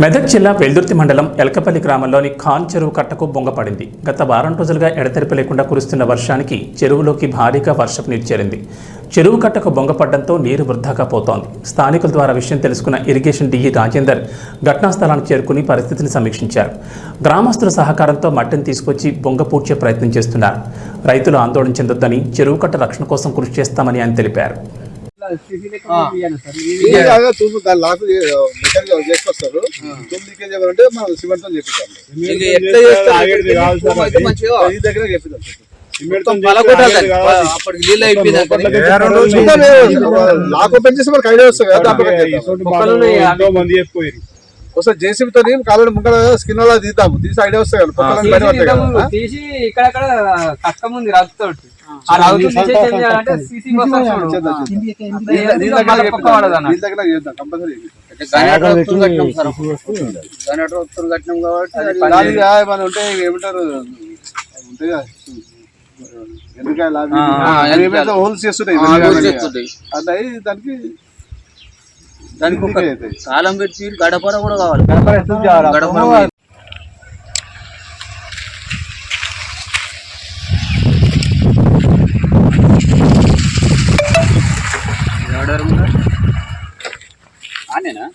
మెదక్ జిల్లా వెల్దుర్తి మండలం ఎలకపల్లి గ్రామంలోని ఖాన్ చెరువు కట్టకు బొంగపడింది. గత వారం రోజులుగా ఎడతెరిపి లేకుండా కురుస్తున్న వర్షానికి చెరువులోకి భారీగా వర్షపు నీరు చేరింది. చెరువు కట్టకు బొంగపడడంతో నీరు వృధాగా పోతోంది. స్థానికుల ద్వారా విషయం తెలుసుకున్న ఇరిగేషన్ డిఈ రాజేందర్ ఘటనా స్థలానికి చేరుకుని పరిస్థితిని సమీక్షించారు. గ్రామస్తుల సహకారంతో మట్టిని తీసుకొచ్చి బొంగ పూడ్చే ప్రయత్నం చేస్తున్నారు. రైతులు ఆందోళన చెందొద్దని, చెరువు కట్ట రక్షణ కోసం కృషి చేస్తామని ఆయన తెలిపారు. చేసుకొస్తారు అంటే మనం సిమెంట్తో చేపిస్తాం. లాక్ ఓపెన్ చేసి మనకు ఐడియా వస్తుంది కదా. ఒకసారి జేసీబీతో కాలని ముంగడ స్కిన్ అలా తీద్దాము, తీసి ఐడియా వస్తాయి కదా. తీసి ఇక్కడ కష్టం ఉంది రాజుతో ఉంటే ఏమంటారు ఎందుకంటే హోల్స్ చేస్తుంటాయి అట్లా దానికి కాలం పెట్టి గడపడ కూడా కావాలి. ఆనేనా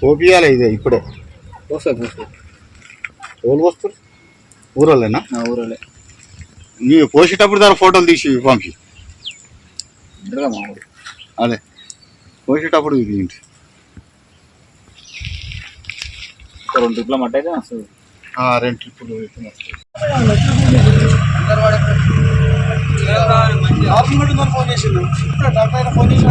ఓపియాలి ఇదే ఇప్పుడే ఓళ్ళు వస్తారు ఊరోళ్ళేనా? ఊరోలే. నీవు పోసేటప్పుడు దాని ఫోటోలు తీసి పంపి. అదే పోసేటప్పుడు ఏంటి 2 ట్రిప్ల మట్ట అయితే వస్తుంది. 2 ట్రిప్పులు అయితే ఫోన్ చేసిండు. ఫోన్ చేసి